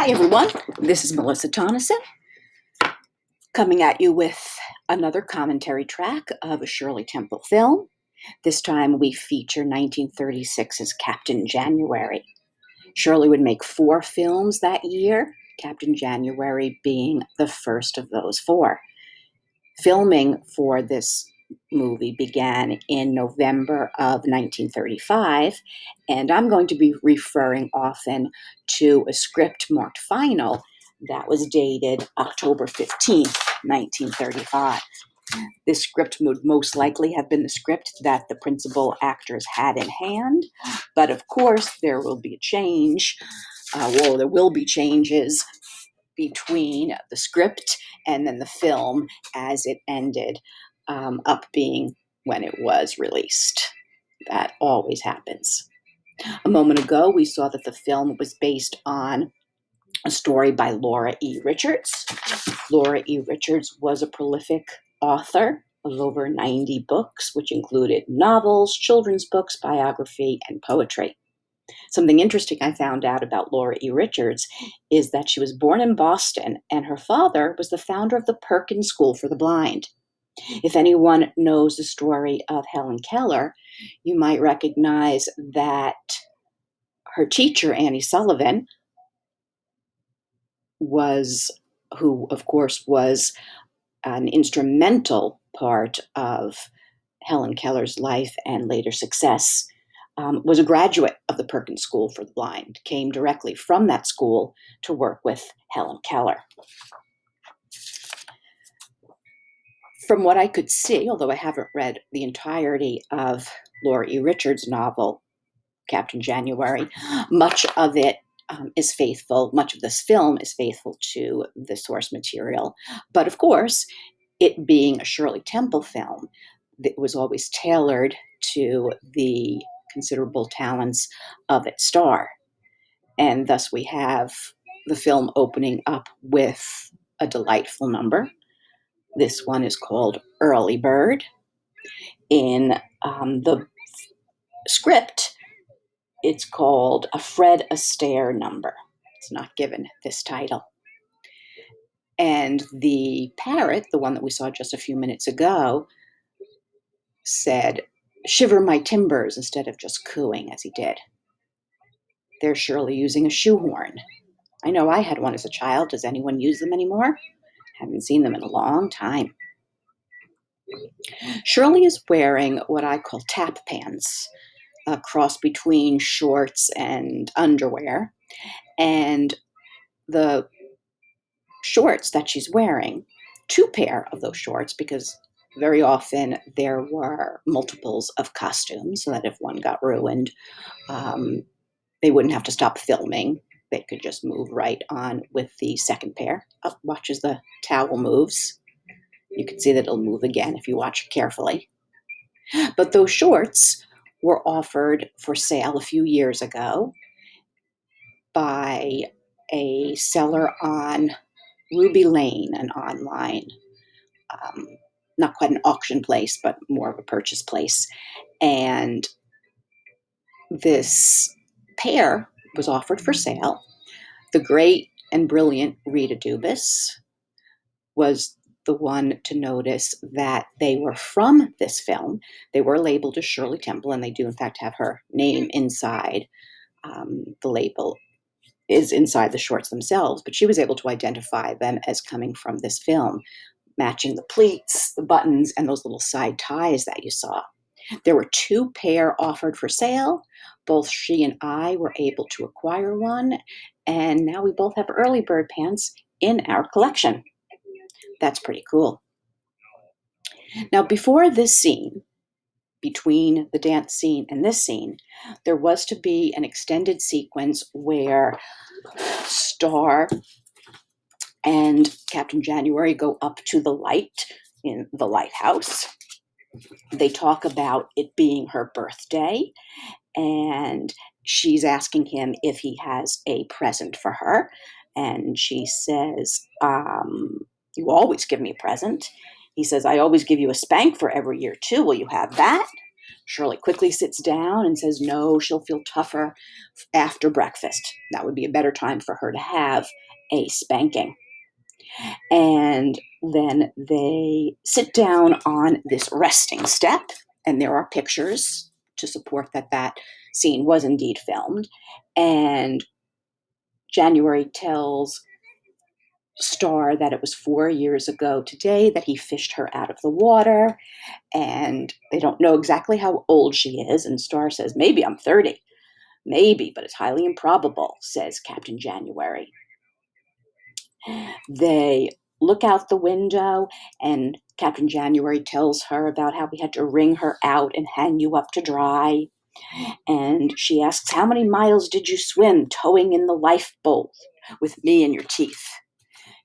Hi, everyone. This is Melissa Tonneson coming at you with another commentary track of a Shirley Temple film. This time we feature 1936's Captain January. Shirley would make 4 films that year, Captain January being the first of those 4. Filming for this movie began in November of 1935, and I'm going to be referring often to a script marked final that was dated October 15th, 1935. This script would most likely have been the script that the principal actors had in hand, but of course there will be a change. There will be changes between the script and then the film as it ended up being when it was released. That always happens. A moment ago, we saw that the film was based on a story by Laura E. Richards. Laura E. Richards was a prolific author of over 90 books, which included novels, children's books, biography, and poetry. Something interesting I found out about Laura E. Richards is that she was born in Boston, and her father was the founder of the Perkins School for the Blind. If anyone knows the story of Helen Keller, you might recognize that her teacher, Annie Sullivan, who of course was an instrumental part of Helen Keller's life and later success, was a graduate of the Perkins School for the Blind, came directly from that school to work with Helen Keller. From what I could see, although I haven't read the entirety of Laura E. Richards' novel, Captain January, much of it is faithful, much of this film is faithful to the source material. But of course, it being a Shirley Temple film, it was always tailored to the considerable talents of its star. And thus we have the film opening up with a delightful number. This one is called Early Bird. In the script, it's called a Fred Astaire number. It's not given this title. And the parrot, the one that we saw just a few minutes ago, said, "Shiver my timbers," instead of just cooing as he did. They're surely using a shoehorn. I know I had one as a child. Does anyone use them anymore? Haven't seen them in a long time. Shirley is wearing what I call tap pants, a cross between shorts and underwear. And the shorts that she's wearing, 2 pair of those shorts, because very often there were multiples of costumes so that if one got ruined, they wouldn't have to stop filming. They could just move right on with the second pair. Oh, watch as the towel moves. You can see that it'll move again if you watch carefully. But those shorts were offered for sale a few years ago by a seller on Ruby Lane, an online, not quite an auction place, but more of a purchase place. And this pair was offered for sale. The great and brilliant Rita Dubus was the one to notice that they were from this film. They were labeled as Shirley Temple, and they do in fact have her name inside. The label is inside the shorts themselves, but she was able to identify them as coming from this film, matching the pleats, the buttons, and those little side ties that you saw. There were 2 pair offered for sale. Both she and I were able to acquire one, and now we both have early bird pants in our collection. That's pretty cool. Now, before this scene, between the dance scene and this scene, there was to be an extended sequence where Star and Captain January go up to the light in the lighthouse. They talk about it being her birthday, and she's asking him if he has a present for her. And she says, "You always give me a present." He says, "I always give you a spank for every year, too. Will you have that?" Shirley quickly sits down and says no, she'll feel tougher after breakfast. That would be a better time for her to have a spanking. And then they sit down on this resting step, and there are pictures to support that that scene was indeed filmed. And January tells Star that it was 4 years ago today that he fished her out of the water, and they don't know exactly how old she is. And Star says, maybe I'm 30. Maybe, but it's highly improbable, says Captain January. They look out the window, and Captain January tells her about how we had to wring her out and hang you up to dry. And she asks, how many miles did you swim towing in the lifeboat with me in your teeth?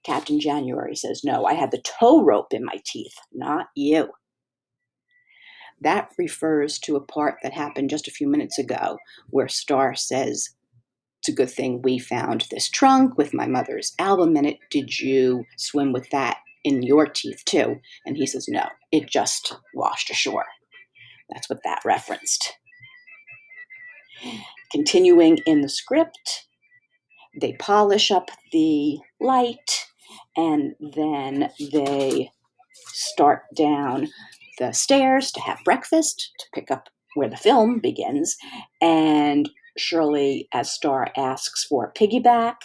Captain January says, no, I had the tow rope in my teeth, not you. That refers to a part that happened just a few minutes ago where Star says, it's a good thing we found this trunk with my mother's album in it. Did you swim with that in your teeth too? And he says, no, it just washed ashore. That's what that referenced. Continuing in the script, they polish up the light, and then they start down the stairs to have breakfast, to pick up where the film begins. And Shirley, as Star asks for a piggyback,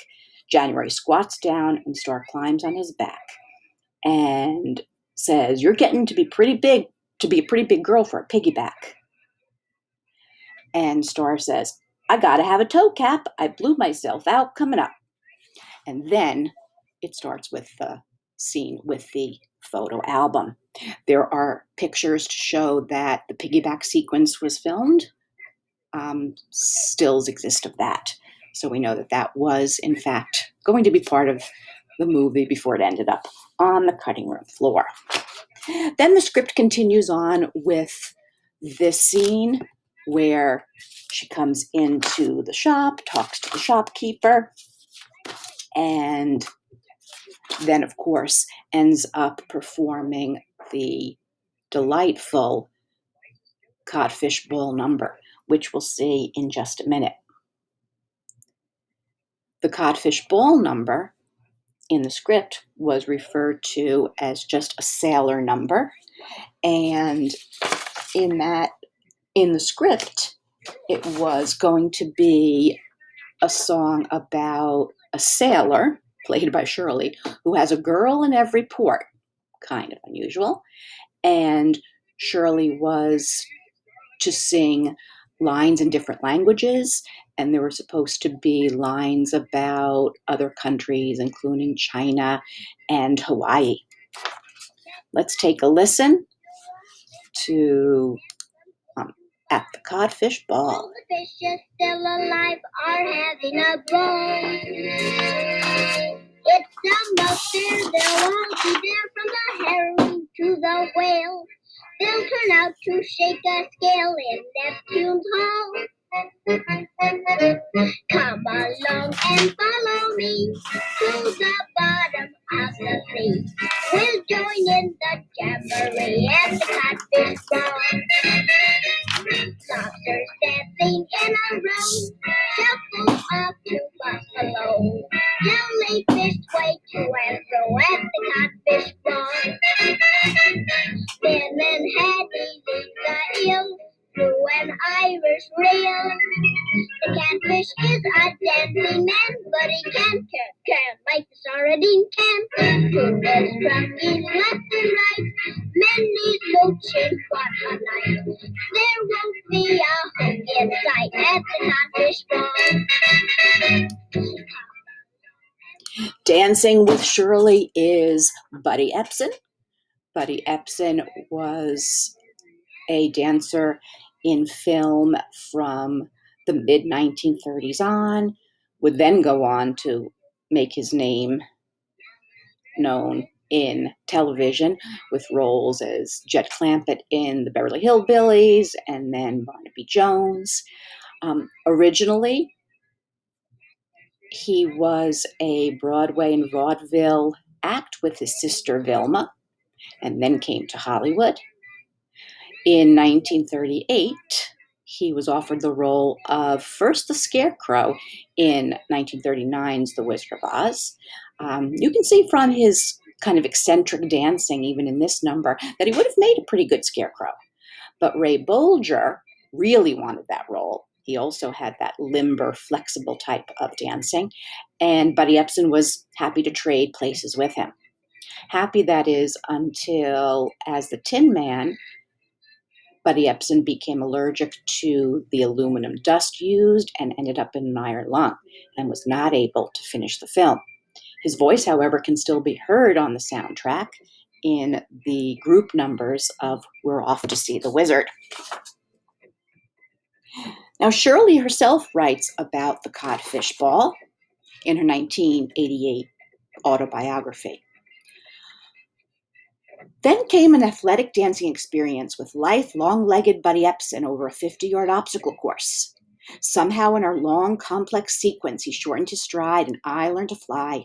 January squats down and Star climbs on his back and says, you're getting to be pretty big, to be a pretty big girl for a piggyback. And Star says, I gotta have a toe cap. I blew myself out coming up. And then it starts with the scene with the photo album. There are pictures to show that the piggyback sequence was filmed. Stills exist of that. So we know that that was, in fact, going to be part of the movie before it ended up on the cutting room floor. Then the script continues on with this scene where she comes into the shop, talks to the shopkeeper, and then, of course, ends up performing the delightful Codfish Bowl number, which we'll see in just a minute. The Codfish Bowl number in the script was referred to as just a sailor number, and in the script, it was going to be a song about a sailor, played by Shirley, who has a girl in every port. Kind of unusual. And Shirley was to sing lines in different languages, and there were supposed to be lines about other countries, including China and Hawaii. Let's take a listen to At the Codfish Ball. All the fishes still alive are having a ball. It's about there, they'll all be there from the herring to the whale. They'll turn out to shake a scale in Neptune's hall. Come along and follow me to the bottom of the sea. We'll join in the jamboree at the Codfish Ball. Lobsters dancing in a row, shuffle up to Buffalo. Jellyfish sway to and fro at the Codfish Ball. Sim and Hattie lead the eel through an Irish reel. The catfish is a dancing man, but he can't like the sardine can. To his drunky left and right, many mooching what a night. There won't be a hook in sight at the Codfish Ball. Dancing with Shirley is Buddy Epson. Buddy Epson was a dancer in film from the mid-1930s on, would then go on to make his name known in television with roles as Jed Clampett in the Beverly Hillbillies and then Barnaby Jones. Originally, he was a Broadway and vaudeville act with his sister Vilma, and then came to Hollywood. In 1938, he was offered the role of first the Scarecrow in 1939's The Wizard of Oz. You can see from his kind of eccentric dancing, even in this number, that he would have made a pretty good Scarecrow. But Ray Bolger really wanted that role. He also had that limber, flexible type of dancing, and Buddy Ebsen was happy to trade places with him. Happy, that is, until, as the Tin Man, Buddy Ebsen became allergic to the aluminum dust used and ended up in an iron lung and was not able to finish the film. His voice, however, can still be heard on the soundtrack in the group numbers of We're Off to See the Wizard. Now, Shirley herself writes about the Codfish Ball in her 1988 autobiography. Then came an athletic dancing experience with lithe, long-legged Buddy Ebsen over a 50-yard obstacle course. Somehow in our long, complex sequence, he shortened his stride and I learned to fly.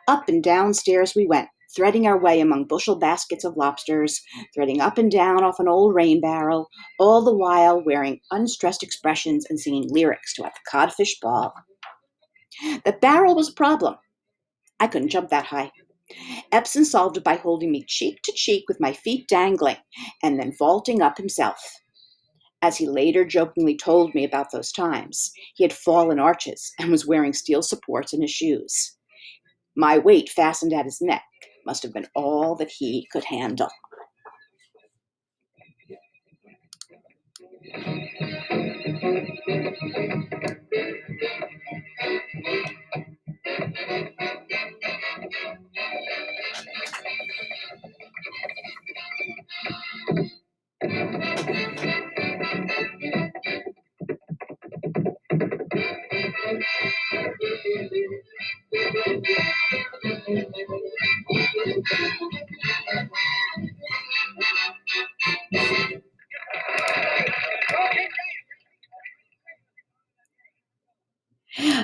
Up and down stairs we went, threading our way among bushel baskets of lobsters, threading up and down off an old rain barrel, all the while wearing unstressed expressions and singing lyrics to At the Codfish Ball. The barrel was a problem. I couldn't jump that high. Ebsen solved it by holding me cheek to cheek with my feet dangling and then vaulting up himself. As he later jokingly told me about those times, he had fallen arches and was wearing steel supports in his shoes. My weight fastened at his neck must have been all that he could handle.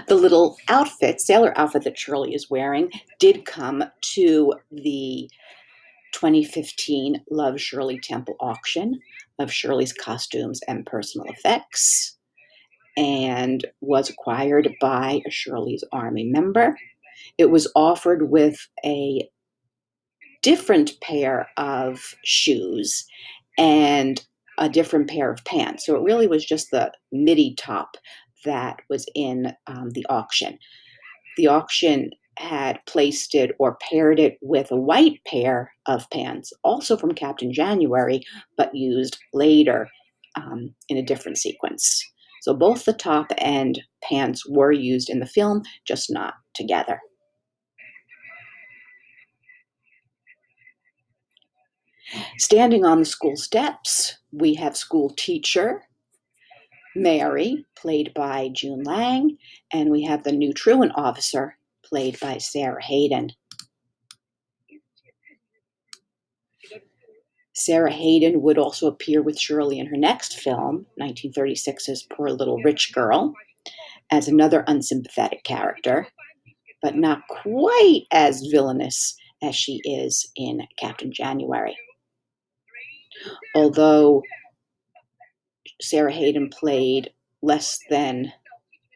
The little outfit, sailor outfit that Shirley is wearing, did come to the 2015 Love Shirley Temple auction of Shirley's costumes and personal effects, and was acquired by a Shirley's Army member. It was offered with a different pair of shoes and a different pair of pants. So it really was just the midi top that was in the auction. The auction had placed it or paired it with a white pair of pants, also from Captain January, but used later in a different sequence. So both the top and pants were used in the film, just not together. Standing on the school steps, we have school teacher Mary, played by June Lang, and we have the new truant officer, played by Sarah Hayden. Sarah Hayden would also appear with Shirley in her next film, 1936's Poor Little Rich Girl, as another unsympathetic character, but not quite as villainous as she is in Captain January. Although Sarah Hayden played less than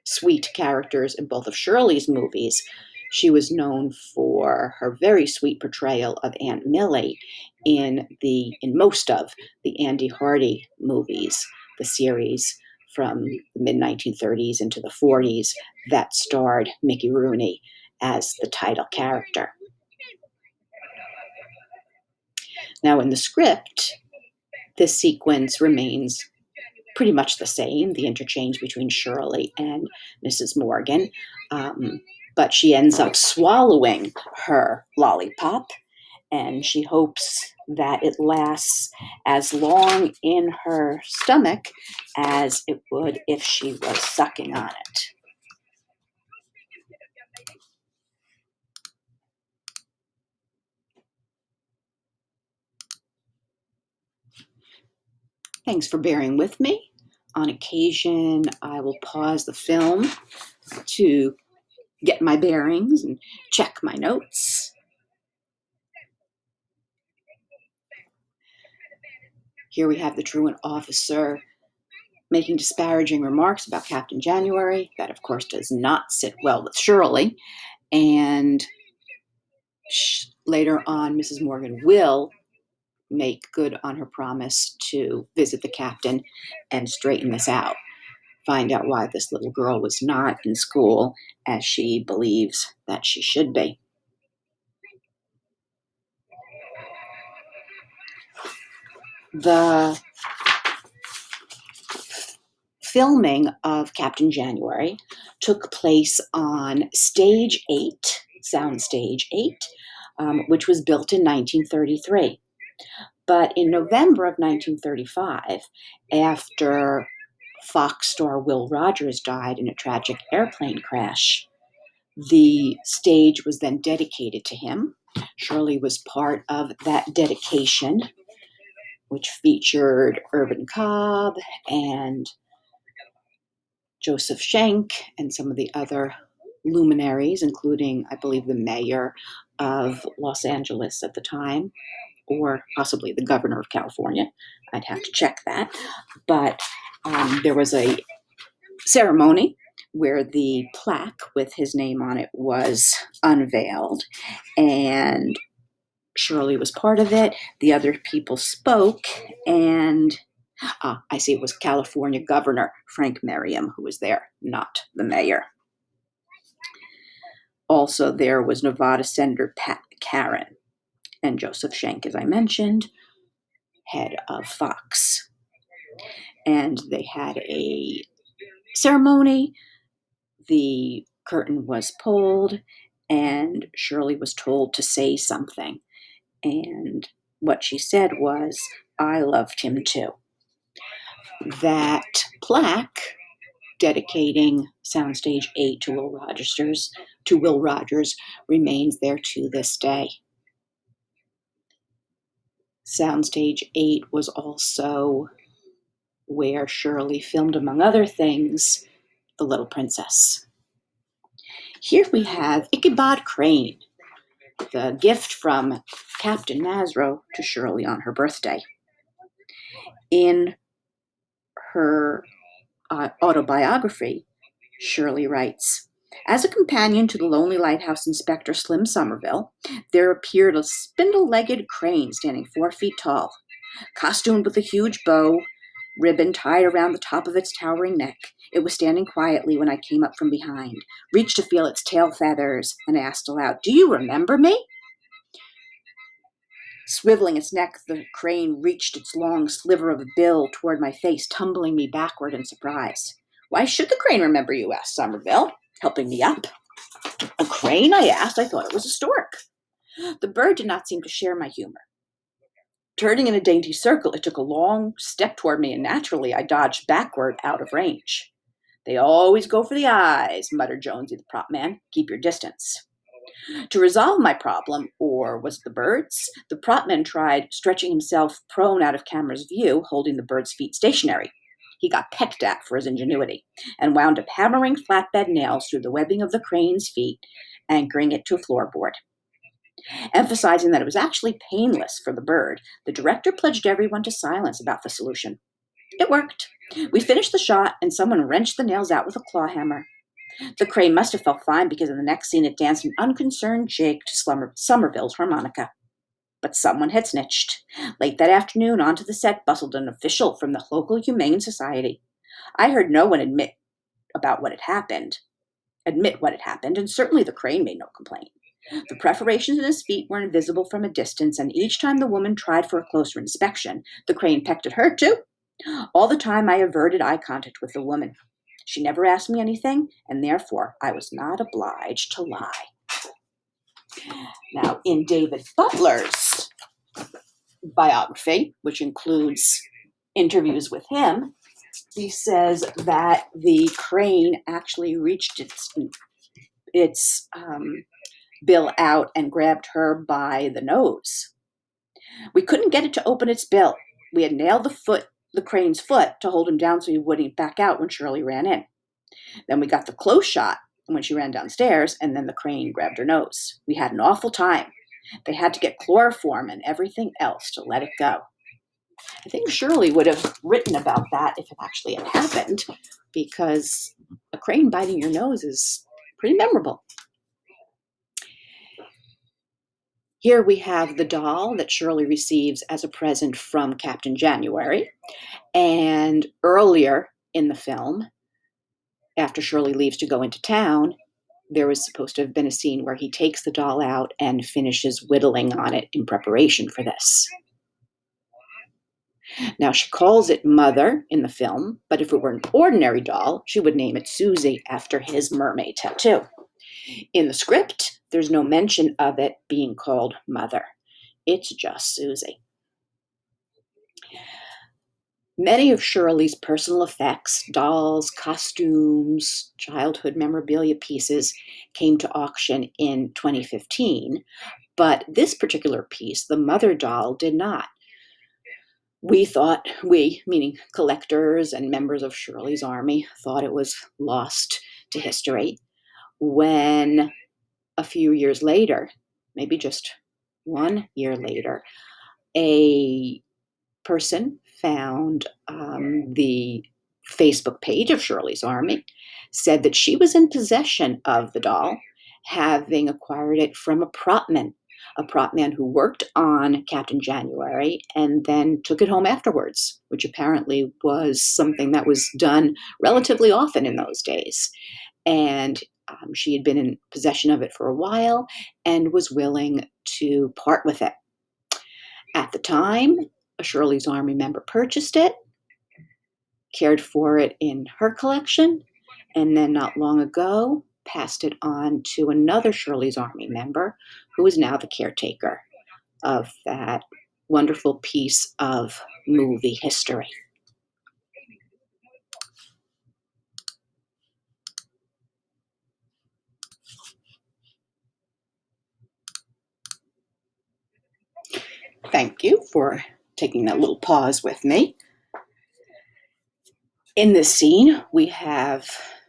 sweet characters in both of Shirley's movies, she was known for her very sweet portrayal of Aunt Millie in most of the Andy Hardy movies, the series from the mid-1930s into the 40s that starred Mickey Rooney as the title character. Now in the script, this sequence remains pretty much the same, the interchange between Shirley and Mrs. Morgan, but she ends up swallowing her lollipop, and she hopes that it lasts as long in her stomach as it would if she was sucking on it. Thanks for bearing with me. On occasion, I will pause the film to get my bearings and check my notes. Here we have the truant officer making disparaging remarks about Captain January. That, of course, does not sit well with Shirley. And later on, Mrs. Morgan will make good on her promise to visit the captain and straighten this out. Find out why this little girl was not in school as she believes that she should be. The filming of Captain January took place on Stage 8, Sound Stage 8, which was built in 1933. But in November of 1935, after Fox star Will Rogers died in a tragic airplane crash, the stage was then dedicated to him. Shirley was part of that dedication, which featured Irvin Cobb and Joseph Schenck and some of the other luminaries, including, I believe, the mayor of Los Angeles at the time, or possibly the governor of California. I'd have to check that. But there was a ceremony where the plaque with his name on it was unveiled, and Shirley was part of it. The other people spoke, and I see it was California Governor Frank Merriam who was there, not the mayor. Also, there was Nevada Senator Pat McCarran and Joseph Schenck, as I mentioned, head of Fox. And they had a ceremony. The curtain was pulled, and Shirley was told to say something. And what she said was, "I loved him too." That plaque dedicating Soundstage 8 to Will Rogers remains there to this day. Soundstage 8 was also where Shirley filmed, among other things, The Little Princess. Here we have Ichabod Crane, the gift from Captain Nasro to Shirley on her birthday. In her autobiography, Shirley writes, "As a companion to the lonely lighthouse inspector Slim Somerville, there appeared a spindle-legged crane standing 4 feet tall, costumed with a huge bow ribbon tied around the top of its towering neck. It was standing quietly when I came up from behind, reached to feel its tail feathers, and asked aloud, 'Do you remember me?' Swiveling its neck, the crane reached its long sliver of a bill toward my face, tumbling me backward in surprise. 'Why should the crane remember you?' asked Somerville, helping me up. 'A crane?' I asked. 'I thought it was a stork.' The bird did not seem to share my humor. Turning in a dainty circle, it took a long step toward me, and naturally I dodged backward out of range. 'They always go for the eyes,' muttered Jonesy the prop man. 'Keep your distance.' To resolve my problem, or was it the birds, the prop man tried stretching himself prone out of camera's view, holding the bird's feet stationary. He got pecked at for his ingenuity, and wound up hammering flatbed nails through the webbing of the crane's feet, anchoring it to a floorboard. Emphasizing that it was actually painless for the bird, the director pledged everyone to silence about the solution. It worked. We finished the shot, and someone wrenched the nails out with a claw hammer. The crane must have felt fine, because in the next scene it danced an unconcerned jig to Somerville's harmonica. But someone had snitched. Late that afternoon, onto the set bustled an official from the local Humane Society. I heard no one admit what had happened, and certainly the crane made no complaint. The perforations in his feet were invisible from a distance, and each time the woman tried for a closer inspection, the crane pecked at her too. All the time I averted eye contact with the woman. She never asked me anything, and therefore I was not obliged to lie." Now, in David Butler's biography, which includes interviews with him, he says that the crane actually reached its bill out and grabbed her by the nose. "We couldn't get it to open its bill. We had nailed the crane's foot to hold him down so he wouldn't back out when Shirley ran in. Then we got the close shot when she ran downstairs, and then the crane grabbed her nose. We had an awful time. They had to get chloroform and everything else to let it go." I think Shirley would have written about that if it actually had happened, because a crane biting your nose is pretty memorable. Here we have the doll that Shirley receives as a present from Captain January. And earlier in the film, after Shirley leaves to go into town, there was supposed to have been a scene where he takes the doll out and finishes whittling on it in preparation for this. Now, she calls it Mother in the film, but if it were an ordinary doll, she would name it Susie after his mermaid tattoo. In the script, there's no mention of it being called Mother. It's just Susie. Many of Shirley's personal effects, dolls, costumes, childhood memorabilia pieces, came to auction in 2015, but this particular piece, the Mother doll, did not. We, meaning collectors and members of Shirley's army, thought it was lost to history when a few years later, maybe just 1 year later, a person found the Facebook page of Shirley's Army, said that she was in possession of the doll, having acquired it from a prop man who worked on Captain January and then took it home afterwards, which apparently was something that was done relatively often in those days. And she had been in possession of it for a while and was willing to part with it. At the time, a Shirley's Army member purchased it, cared for it in her collection, and then not long ago passed it on to another Shirley's Army member who is now the caretaker of that wonderful piece of movie history. Thank you for taking that little pause with me. In this scene, we have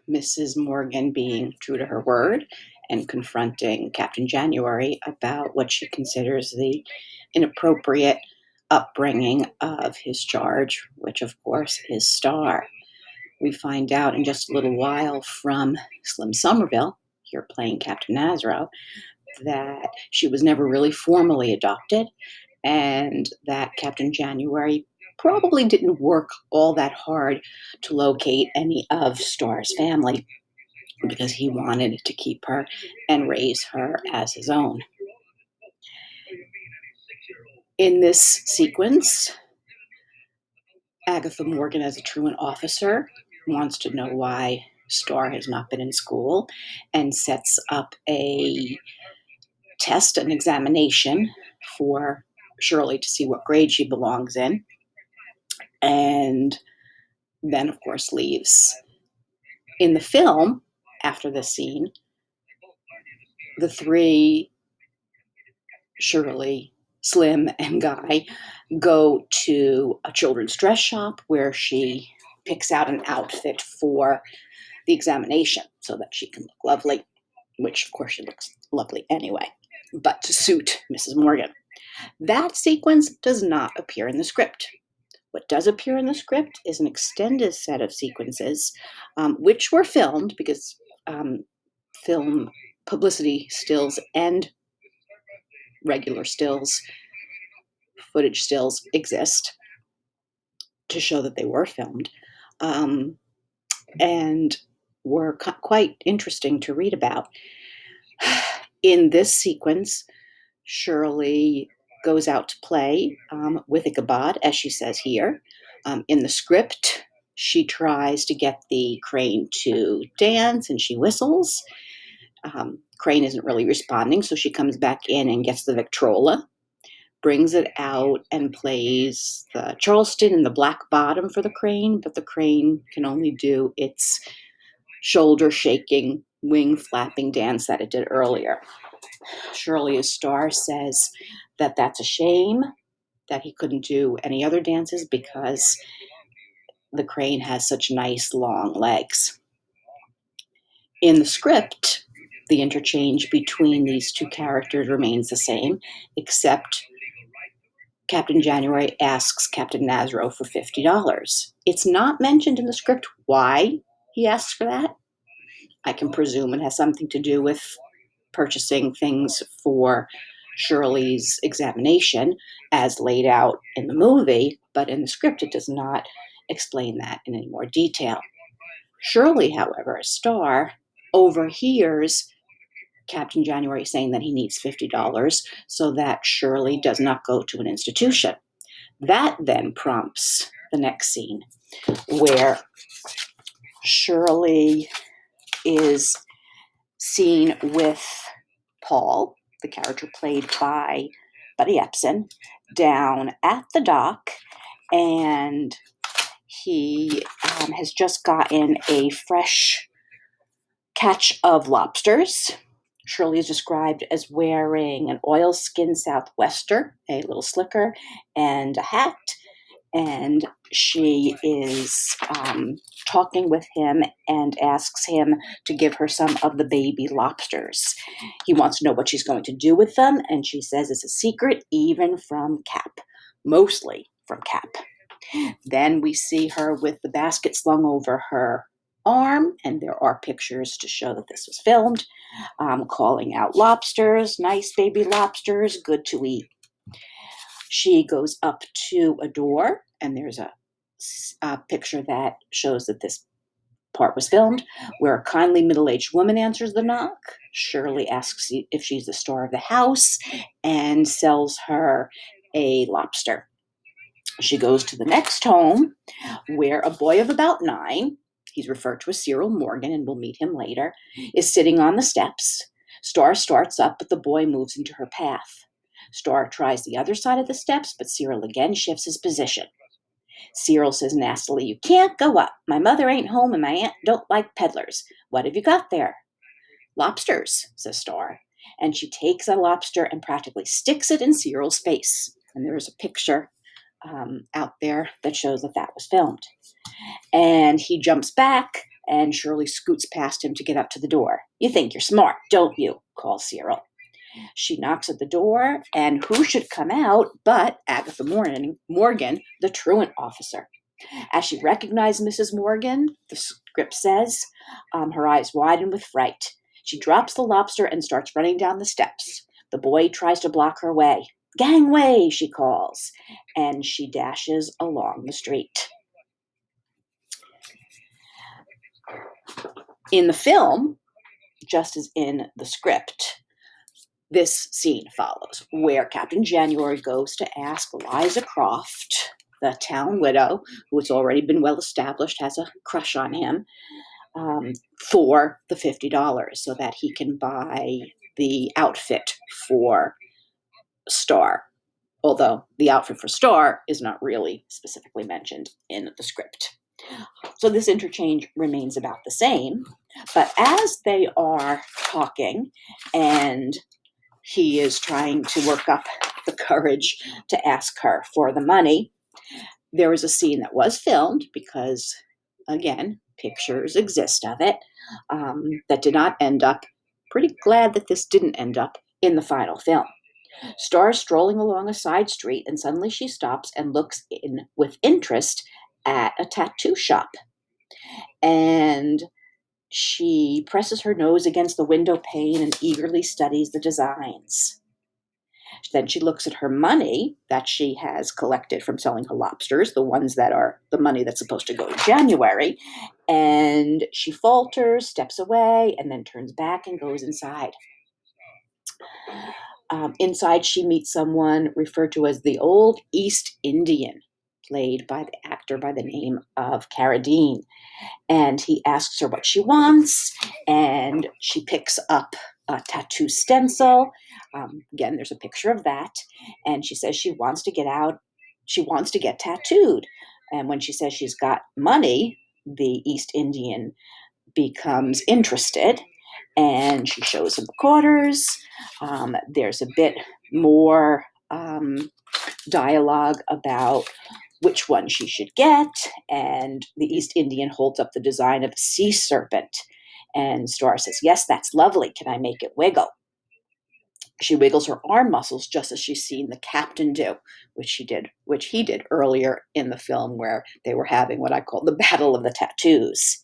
Mrs. Morgan being true to her word and confronting Captain January about what she considers the inappropriate upbringing of his charge, which of course is Star. We find out in just a little while from Slim Somerville, here playing Captain Nazaro, that she was never really formally adopted and that Captain January probably didn't work all that hard to locate any of Star's family because he wanted to keep her and raise her as his own. In this sequence, Agatha Morgan, as a truant officer, wants to know why Star has not been in school and sets up a test, an examination for Shirley to see what grade she belongs in, and then, of course, leaves. In the film, after this scene, the three, Shirley, Slim, and Guy, go to a children's dress shop where she picks out an outfit for the examination so that she can look lovely, which, of course, she looks lovely anyway, but to suit Mrs. Morgan. That sequence does not appear in the script. What does appear in the script is an extended set of sequences, which were filmed because film publicity stills and regular stills, footage stills exist to show that they were filmed, and were quite interesting to read about. In this sequence, Shirley goes out to play with Ichabod, as she says here. In the script, she tries to get the crane to dance and she whistles. Crane isn't really responding, so she comes back in and gets the Victrola, brings it out and plays the Charleston and the black bottom for the crane, but the crane can only do its shoulder shaking, wing flapping dance that it did earlier. Shirley, as Star, says that that's a shame that he couldn't do any other dances because the crane has such nice long legs. In the script, the interchange between these two characters remains the same, except Captain January asks Captain Nasro for $50. It's not mentioned in the script why he asks for that. I can presume it has something to do with purchasing things for Shirley's examination as laid out in the movie, but in the script it does not explain that in any more detail. Shirley, however, a star, overhears Captain January saying that he needs $50 so that Shirley does not go to an institution. That then prompts the next scene where Shirley is seen with Paul, the character played by Buddy Epson, down at the dock, and he has just gotten a fresh catch of lobsters. Shirley is described as wearing an oilskin southwester, a little slicker, and a hat. And she is talking with him and asks him to give her some of the baby lobsters. He wants to know what she's going to do with them, and she says it's a secret even from Cap, mostly from Cap. Then we see her with the basket slung over her arm, and there are pictures to show that this was filmed, calling out lobsters, nice baby lobsters, good to eat. She goes up to a door, and there's a picture that shows that this part was filmed, where a kindly middle-aged woman answers the knock. Shirley asks if she's the star of the house and sells her a lobster. She goes to the next home, where a boy of about 9, he's referred to as Cyril Morgan, and we'll meet him later, is sitting on the steps. Star starts up, but the boy moves into her path. Star tries the other side of the steps, but Cyril again shifts his position. Cyril says nastily, "You can't go up. My mother ain't home and my aunt don't like peddlers. What have you got there?" "Lobsters," says Star. And she takes a lobster and practically sticks it in Cyril's face. And there is a picture out there that shows that that was filmed. And he jumps back, and Shirley scoots past him to get up to the door. "You think you're smart, don't you?" calls Cyril. She knocks at the door, and who should come out but Agatha Morgan, the truant officer. As she recognized Mrs. Morgan, the script says, her eyes widen with fright. She drops the lobster and starts running down the steps. The boy tries to block her way. "Gangway," she calls, and she dashes along the street. In the film, just as in the script, this scene follows, where Captain January goes to ask Eliza Croft, the town widow, who has already been well established, has a crush on him, for the $50 so that he can buy the outfit for Star. Although the outfit for Star is not really specifically mentioned in the script. So this interchange remains about the same, but as they are talking and he is trying to work up the courage to ask her for the money, there is a scene that was filmed because, again, pictures exist of it, that did not end up. Pretty glad that this didn't end up in the final film. Star is strolling along a side street, and suddenly she stops and looks in with interest at a tattoo shop. And she presses her nose against the window pane and eagerly studies the designs. Then she looks at her money that she has collected from selling her lobsters, the ones that are the money that's supposed to go to January, and she falters, steps away, and then turns back and goes inside. Inside, she meets someone referred to as the Old East Indian, played by the actor by the name of Carradine. And he asks her what she wants, and she picks up a tattoo stencil. Again, there's a picture of that. And she says she wants to get tattooed. And when she says she's got money, the East Indian becomes interested, and she shows him the quarters. There's a bit more dialogue about which one she should get, and the East Indian holds up the design of a sea serpent, and Star says, "Yes, that's lovely. Can I make it wiggle?" She wiggles her arm muscles just as she's seen the captain do, which he did earlier in the film where they were having what I call the Battle of the Tattoos.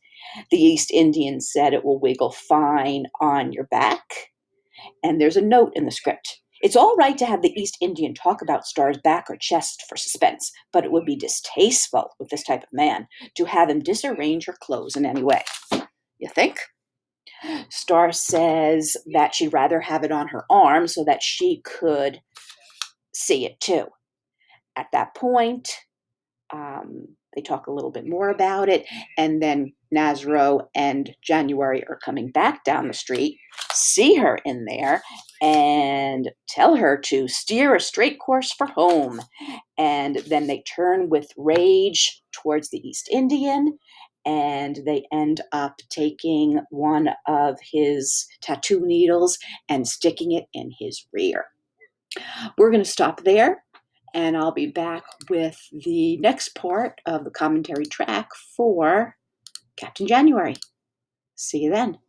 The East Indian said it will wiggle fine on your back. And there's a note in the script. It's all right to have the East Indian talk about Star's back or chest for suspense, but it would be distasteful with this type of man to have him disarrange her clothes in any way. You think? Star says that she'd rather have it on her arm so that she could see it too. At that point, they talk a little bit more about it, and then Nasro and January are coming back down the street, see her in there, and tell her to steer a straight course for home. And then they turn with rage towards the East Indian, and they end up taking one of his tattoo needles and sticking it in his rear. We're going to stop there, and I'll be back with the next part of the commentary track for Captain January. See you then.